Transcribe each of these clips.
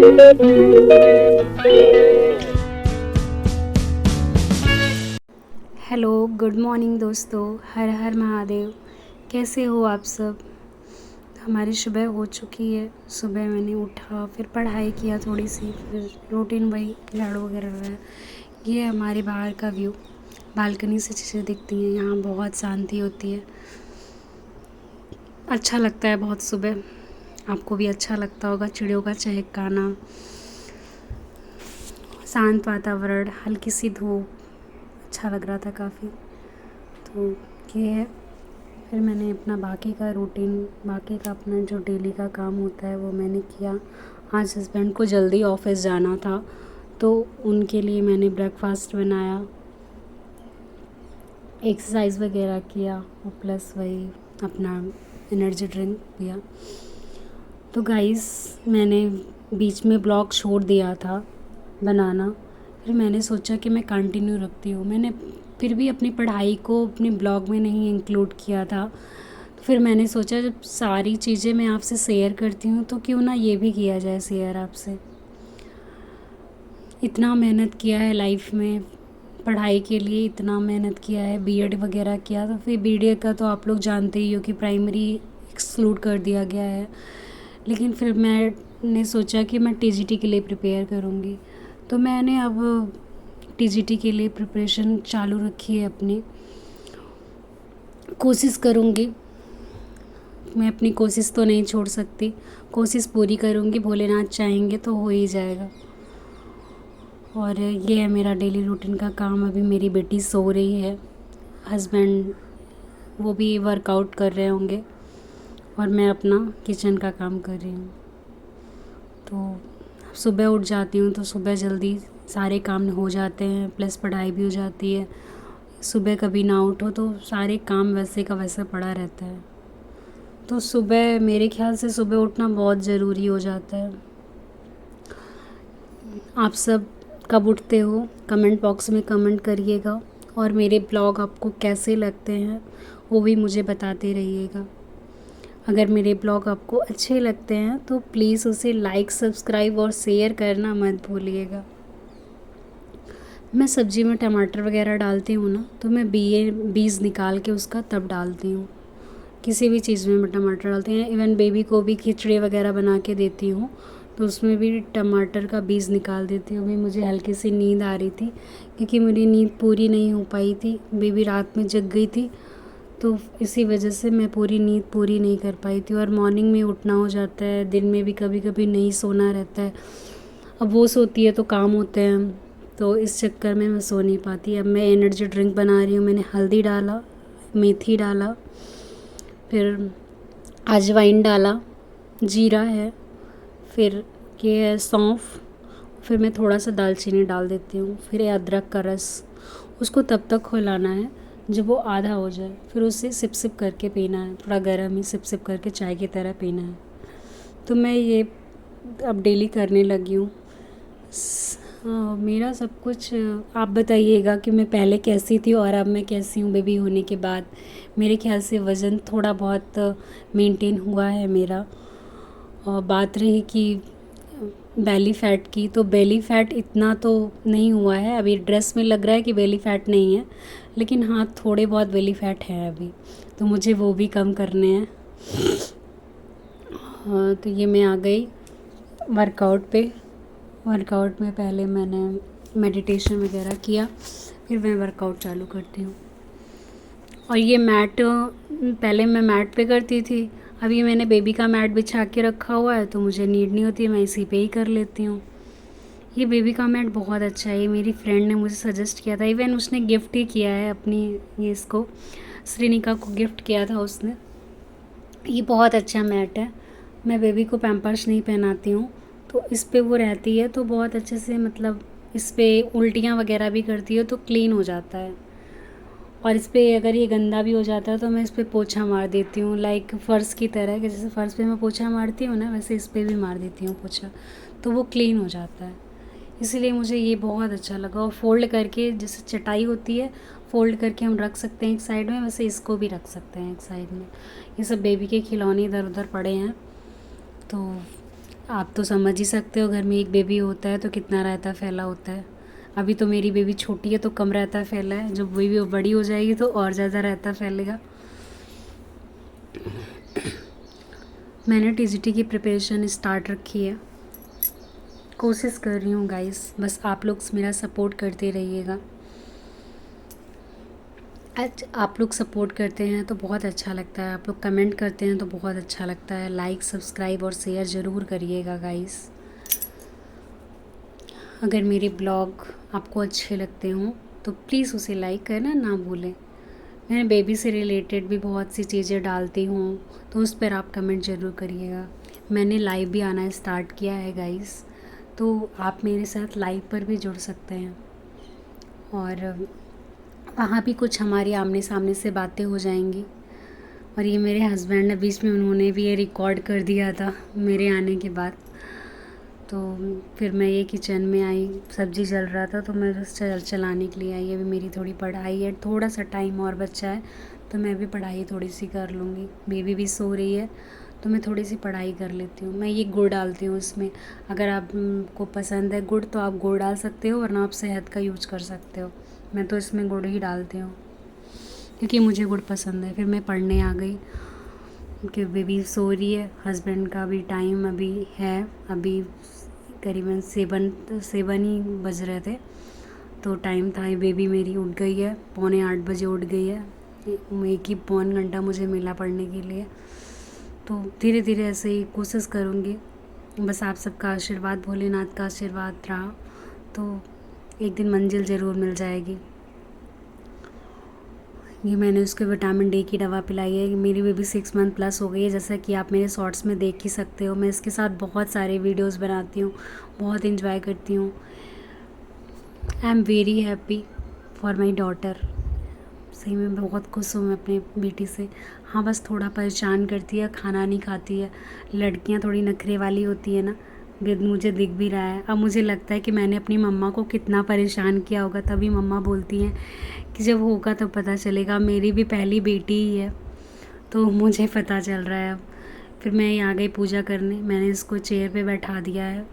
Hello, good morning दोस्तों। हर हर महादेव। कैसे हो आप सब? हमारी सुबह हो चुकी है। सुबह मैंने उठा, फिर पढ़ाई किया थोड़ी सी, फिर रूटीन वही झाड़ू वगैरह लगाया। ये है हमारे बाहर का व्यू। बालकनी से चीज़ें दिखती हैं। यहाँ बहुत शांति होती है। अच्छा लगता है बहुत सुबह। आपको भी अच्छा लगता होगा। चिड़ियों का चहकना, शांत वातावरण, हल्की सी धूप, अच्छा लग रहा था काफ़ी। तो ये है। फिर मैंने अपना बाकी का रूटीन, बाकी का अपना जो डेली का काम होता है वो मैंने किया। आज हस्बैंड को जल्दी ऑफिस जाना था, तो उनके लिए मैंने ब्रेकफास्ट बनाया, एक्सरसाइज वगैरह किया और प्लस वही अपना एनर्जी ड्रिंक पिया। तो गाइस, मैंने बीच में ब्लॉग छोड़ दिया था बनाना। फिर मैंने सोचा कि मैं कंटिन्यू रखती हूँ। मैंने फिर भी अपनी पढ़ाई को अपने ब्लॉग में नहीं इंक्लूड किया था। तो फिर मैंने सोचा जब सारी चीज़ें मैं आपसे शेयर करती हूँ तो क्यों ना ये भी किया जाए शेयर आपसे। इतना मेहनत किया है लाइफ में, पढ़ाई के लिए इतना मेहनत किया है, बीएड वगैरह किया। तो फिर बीएड का तो आप लोग जानते ही हो कि प्राइमरी एक्सक्लूड कर दिया गया है। लेकिन फिर मैंने सोचा कि मैं टीजीटी के लिए प्रिपेयर करूँगी। तो मैंने अब टीजीटी के लिए प्रिपरेशन चालू रखी है अपनी। कोशिश करूँगी, मैं अपनी कोशिश तो नहीं छोड़ सकती। कोशिश पूरी करूँगी, भोलेनाथ चाहेंगे तो हो ही जाएगा। और ये है मेरा डेली रूटीन का काम। अभी मेरी बेटी सो रही है, हस्बैंड वो भी वर्कआउट कर रहे होंगे और मैं अपना किचन का काम कर रही हूँ। तो सुबह उठ जाती हूँ तो सुबह जल्दी सारे काम हो जाते हैं, प्लस पढ़ाई भी हो जाती है। सुबह कभी ना उठो तो सारे काम वैसे का वैसा पड़ा रहता है। तो सुबह मेरे ख्याल से सुबह उठना बहुत ज़रूरी हो जाता है। आप सब कब उठते हो? कमेंट बॉक्स में कमेंट करिएगा। और मेरे ब्लॉग आपको कैसे लगते हैं वो भी मुझे बताते रहिएगा। अगर मेरे ब्लॉग आपको अच्छे लगते हैं तो प्लीज़ उसे लाइक, सब्सक्राइब और शेयर करना मत भूलिएगा। मैं सब्ज़ी में टमाटर वगैरह डालती हूँ ना, तो मैं बीज निकाल के उसका तब डालती हूँ। किसी भी चीज़ में मैं टमाटर डालती हूँ। इवन बेबी को भी खिचड़ी वगैरह बना के देती हूँ तो उसमें भी टमाटर का बीज निकाल देती हूँ। अभी मुझे हल्की सी नींद आ रही थी क्योंकि मेरी नींद पूरी नहीं हो पाई थी। बेबी रात में जग गई थी तो इसी वजह से मैं पूरी नींद पूरी नहीं कर पाई थी। और मॉर्निंग में उठना हो जाता है, दिन में भी कभी कभी नहीं सोना रहता है। अब वो सोती है तो काम होते हैं, तो इस चक्कर में मैं सो नहीं पाती। अब मैं एनर्जी ड्रिंक बना रही हूँ। मैंने हल्दी डाला, मेथी डाला, फिर अजवाइन डाला, जीरा है, फिर ये है सौंफ, फिर मैं थोड़ा सा दालचीनी डाल देती हूँ, फिर ये अदरक का रस। उसको तब तक खौलाना है जब वो आधा हो जाए, फिर उसे सिप सिप करके पीना है। थोड़ा गर्म ही सिप सिप करके चाय की तरह पीना है। तो मैं ये अब डेली करने लगी हूँ। मेरा सब कुछ आप बताइएगा कि मैं पहले कैसी थी और अब मैं कैसी हूँ बेबी होने के बाद। मेरे ख्याल से वज़न थोड़ा बहुत मेंटेन हुआ है मेरा। और बात रही कि बेली फ़ैट की, तो बेली फ़ैट इतना तो नहीं हुआ है। अभी ड्रेस में लग रहा है कि बेली फ़ैट नहीं है, लेकिन हाँ थोड़े बहुत बेली फ़ैट है अभी, तो मुझे वो भी कम करने हैं। तो ये मैं आ गई वर्कआउट पे। वर्कआउट में पहले मैंने मेडिटेशन वगैरह किया, फिर मैं वर्कआउट चालू करती हूँ। और ये मैट पहले मैं मैट पे करती थी, अभी मैंने बेबी का मैट बिछा के रखा हुआ है तो मुझे नीड नहीं होती, मैं इसी पे ही कर लेती हूँ। ये बेबी का मैट बहुत अच्छा है। ये मेरी फ्रेंड ने मुझे सजेस्ट किया था, इवन उसने गिफ्ट ही किया है अपनी, ये इसको श्रीनिका को गिफ्ट किया था उसने। ये बहुत अच्छा मैट है। मैं बेबी को पैम्पर्स नहीं पहनाती हूँ तो इस पे वो रहती है तो बहुत अच्छे से, मतलब इस पे उल्टियाँ वगैरह भी करती है तो क्लीन हो जाता है। और इस पे अगर ये गंदा भी हो जाता है तो मैं इस पे पोछा मार देती हूँ, लाइक फ़र्श की तरह, कि जैसे फ़र्श पे मैं पोछा मारती हूँ ना, वैसे इस पे भी मार देती हूँ पोछा, तो वो क्लीन हो जाता है। इसीलिए मुझे ये बहुत अच्छा लगा। और फ़ोल्ड करके, जैसे चटाई होती है फ़ोल्ड करके हम रख सकते हैं एक साइड में, वैसे इसको भी रख सकते हैं एक साइड में। ये सब बेबी के खिलौने इधर उधर पड़े हैं तो आप तो समझ ही सकते हो घर में एक बेबी होता है तो कितना रायता फैला होता है। अभी तो मेरी बेबी छोटी है तो कम रायता फैला है, जब बेबी बड़ी हो जाएगी तो और ज़्यादा रायता फैलेगा। मैंने टीजीटी की प्रिपरेशन स्टार्ट रखी है, कोशिश कर रही हूँ गाइस, बस आप लोग मेरा सपोर्ट करते रहिएगा। आज आप लोग सपोर्ट करते हैं तो बहुत अच्छा लगता है, आप लोग कमेंट करते हैं तो बहुत अच्छा लगता है। लाइक सब्सक्राइब और शेयर ज़रूर करिएगा गाइस। अगर मेरे ब्लॉग आपको अच्छे लगते हों तो प्लीज़ उसे लाइक करना ना भूलें। मैं बेबी से रिलेटेड भी बहुत सी चीज़ें डालती हूँ तो उस पर आप कमेंट ज़रूर करिएगा। मैंने लाइव भी आना स्टार्ट किया है गाइस, तो आप मेरे साथ लाइव पर भी जुड़ सकते हैं और वहाँ भी कुछ हमारी आमने सामने से बातें हो जाएंगी। और ये मेरे हस्बैंड ने बीच में उन्होंने भी ये रिकॉर्ड कर दिया था मेरे आने के बाद। तो फिर मैं ये किचन में आई, सब्ज़ी जल रहा था तो मैं बस चलाने के लिए आई। अभी मेरी थोड़ी पढ़ाई है, थोड़ा सा टाइम और बचा है तो मैं भी पढ़ाई थोड़ी सी कर लूँगी। बेबी भी सो रही है तो मैं थोड़ी सी पढ़ाई कर लेती हूँ। मैं ये गुड़ डालती हूँ इसमें, अगर आपको पसंद है गुड़ तो आप गुड़ डाल सकते हो, वरना आप शहद का यूज कर सकते हो। मैं तो इसमें गुड़ ही डालती हूँ क्योंकि मुझे गुड़ पसंद है। फिर मैं पढ़ने आ गई कि बेबी सो रही है, हस्बैंड का भी टाइम अभी है, अभी करीबन 7 ही बज रहे थे तो टाइम था। बेबी मेरी उठ गई है, 7:45 बजे उठ गई है। 1 घंटा मुझे मिला पढ़ने के लिए। तो धीरे धीरे ऐसे ही कोशिश करूँगी, बस आप सबका आशीर्वाद, भोलेनाथ का आशीर्वाद रहा तो एक दिन मंजिल ज़रूर मिल जाएगी। ये मैंने उसको विटामिन डी की दवा पिलाई है। मेरी बेबी 6 मंथ प्लस हो गई है, जैसा कि आप मेरे शॉर्ट्स में देख ही सकते हो। मैं इसके साथ बहुत सारे वीडियोस बनाती हूँ, बहुत इंजॉय करती हूँ। I am very happy for my daughter. सही में बहुत खुश हूँ मैं अपनी बेटी से। हाँ बस थोड़ा परेशान करती है, खाना नहीं खाती है। लड़कियाँ थोड़ी नखरे वाली होती है ना, मुझे दिख भी रहा है। अब मुझे लगता है कि मैंने अपनी मम्मा को कितना परेशान किया होगा, तभी मम्मा बोलती हैं कि जब होगा तब पता चलेगा। मेरी भी पहली बेटी ही है तो मुझे पता चल रहा है अब। फिर मैं आ गई पूजा करने, मैंने इसको चेयर पे बैठा दिया है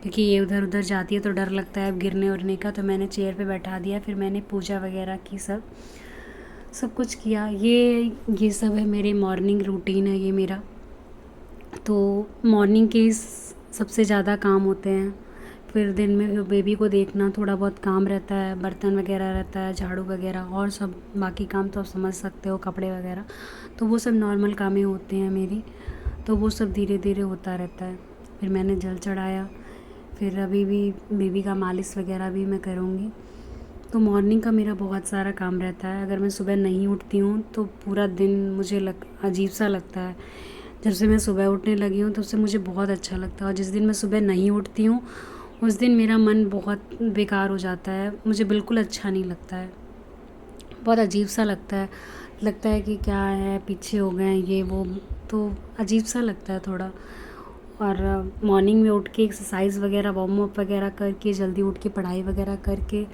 क्योंकि ये उधर उधर जाती है तो डर लगता है गिरने उड़ने का, तो मैंने चेयर पे बैठा दिया। फिर मैंने पूजा वगैरह की, सब कुछ किया। ये सब है मेरे मॉर्निंग रूटीन है ये मेरा। तो मॉर्निंग के सबसे ज़्यादा काम होते हैं। फिर दिन में बेबी को देखना, थोड़ा बहुत काम रहता है, बर्तन वगैरह रहता है, झाड़ू वगैरह, और सब बाकी काम तो आप समझ सकते हो, कपड़े वगैरह, तो वो सब नॉर्मल कामें होते हैं मेरी। तो वो सब धीरे धीरे होता रहता है। फिर मैंने जल चढ़ाया, फिर अभी भी बेबी का मालिश वगैरह भी मैं करूँगी। तो मॉर्निंग का मेरा बहुत सारा काम रहता है। अगर मैं सुबह नहीं उठती हूँ तो पूरा दिन मुझे अजीब सा लगता है। जब से मैं सुबह उठने लगी हूँ तब से मुझे बहुत अच्छा लगता है, और जिस दिन मैं सुबह नहीं उठती हूँ उस दिन मेरा मन बहुत बेकार हो जाता है, मुझे बिल्कुल अच्छा नहीं लगता है, बहुत अजीब सा लगता है कि क्या है, पीछे हो गए हैं ये वो, तो अजीब सा लगता है थोड़ा। और मॉर्निंग में उठ के एक्सरसाइज वगैरह, वार्म अप वगैरह करके, जल्दी उठ के पढ़ाई वगैरह करके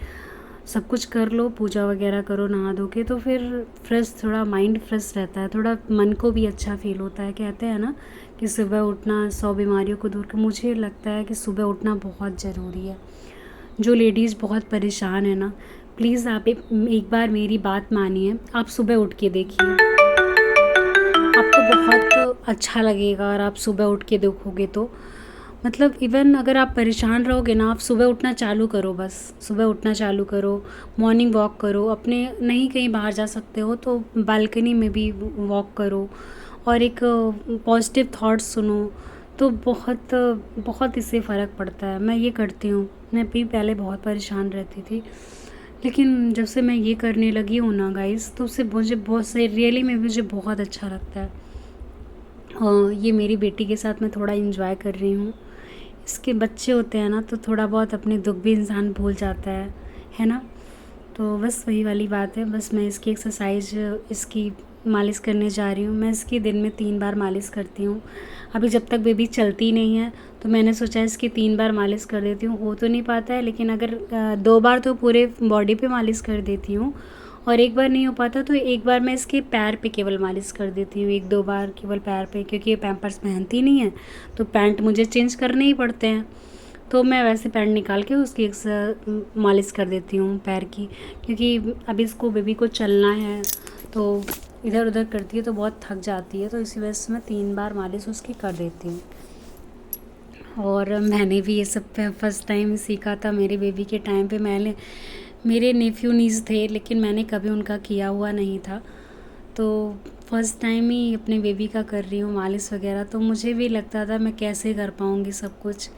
सब कुछ कर लो, पूजा वगैरह करो नहा धो के, तो फिर फ्रेश, थोड़ा माइंड फ्रेश रहता है, थोड़ा मन को भी अच्छा फील होता है। कहते हैं ना कि सुबह उठना 100 बीमारियों को दूर कर, मुझे लगता है कि सुबह उठना बहुत ज़रूरी है। जो लेडीज़ बहुत परेशान है ना, प्लीज़ आप एक बार मेरी बात मानिए, आप सुबह उठ के देखिए, आपको बहुत अच्छा लगेगा। और आप सुबह उठ के देखोगे तो मतलब इवन अगर आप परेशान रहोगे ना, आप सुबह उठना चालू करो, बस सुबह उठना चालू करो, मॉर्निंग वॉक करो, अपने नहीं कहीं बाहर जा सकते हो तो बालकनी में भी वॉक करो, और एक पॉजिटिव थॉट्स सुनो, तो बहुत बहुत इससे फ़र्क पड़ता है। मैं ये करती हूँ। मैं भी पहले बहुत परेशान रहती थी, लेकिन जब से मैं ये करने लगी हूँ ना गाइस, तो उससे मुझे बहुत सही, रियली में मुझे बहुत अच्छा लगता है। ये मेरी बेटी के साथ मैं थोड़ा इंजॉय कर रही हूँ। इसके बच्चे होते हैं ना तो थोड़ा बहुत अपने दुख भी इंसान भूल जाता है ना। तो बस वही वाली बात है। बस मैं इसकी एक्सरसाइज, इसकी मालिश करने जा रही हूँ। मैं इसकी दिन में 3 बार मालिश करती हूँ। अभी जब तक बेबी चलती नहीं है तो मैंने सोचा इसकी 3 बार मालिश कर देती हूँ। हो तो नहीं पाता है, लेकिन अगर 2 बार तो पूरे बॉडी पे मालिश कर देती हूँ, और एक बार नहीं हो पाता तो एक बार मैं इसके पैर पे केवल मालिश कर देती हूँ, 1-2 बार केवल पैर पे, क्योंकि ये पैम्पर्स पहनती नहीं है तो पैंट मुझे चेंज करने ही पड़ते हैं। तो मैं वैसे पैंट निकाल के उसकी मालिश कर देती हूँ पैर की, क्योंकि अभी इसको बेबी को चलना है तो इधर उधर करती है तो बहुत थक जाती है, तो इसी वजह से मैं 3 बार मालिश उसकी कर देती हूँ। और मैंने भी ये सब फर्स्ट टाइम सीखा था मेरे बेबी के टाइम पे। मेरे नेफ्यू नीस थे लेकिन मैंने कभी उनका किया हुआ नहीं था, तो फर्स्ट टाइम ही अपने बेबी का कर रही हूँ मालिश वगैरह। तो मुझे भी लगता था मैं कैसे कर पाऊँगी सब कुछ,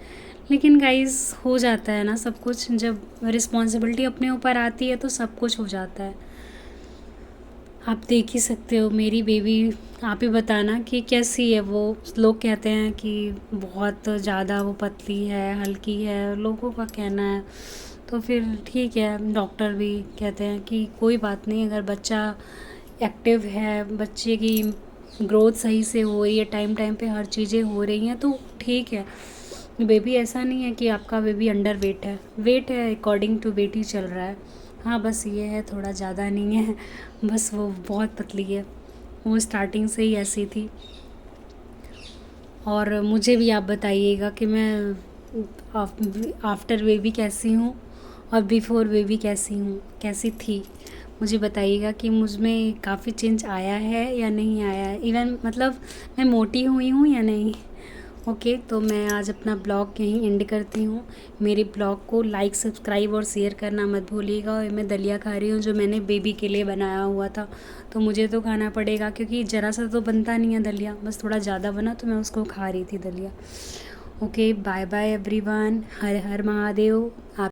लेकिन गाइस हो जाता है ना सब कुछ। जब रिस्पॉन्सिबिलिटी अपने ऊपर आती है तो सब कुछ हो जाता है। आप देख ही सकते हो मेरी बेबी, आप ही बताना कि कैसी है वो। लोग कहते हैं कि बहुत ज़्यादा वो पतली है, हल्की है, लोगों का कहना है। तो फिर ठीक है, डॉक्टर भी कहते हैं कि कोई बात नहीं, अगर बच्चा एक्टिव है, बच्चे की ग्रोथ सही से हो रही है, टाइम टाइम पे हर चीज़ें हो रही हैं तो ठीक है। बेबी ऐसा नहीं है कि आपका बेबी अंडर वेट है अकॉर्डिंग टू वेट ही चल रहा है। हाँ बस ये है, थोड़ा ज़्यादा नहीं है, बस वो बहुत पतली है, वो स्टार्टिंग से ही ऐसी थी। और मुझे भी आप बताइएगा कि मैं आफ्टर बेबी कैसी हूँ और बिफ़ोर बेबी कैसी थी। मुझे बताइएगा कि मुझ में काफ़ी चेंज आया है या नहीं आया है, इवन मतलब मैं मोटी हुई हूँ या नहीं। ओके, तो मैं आज अपना ब्लॉग यहीं एंड करती हूँ। मेरे ब्लॉग को लाइक, सब्सक्राइब और शेयर करना मत भूलिएगा। और मैं दलिया खा रही हूँ जो मैंने बेबी के लिए बनाया हुआ था, तो मुझे तो खाना पड़ेगा क्योंकि ज़रा सा तो बनता नहीं है दलिया, बस थोड़ा ज़्यादा बना तो मैं उसको खा रही थी दलिया। ओके, बाय बाय एवरीवन, हर हर महादेव। आप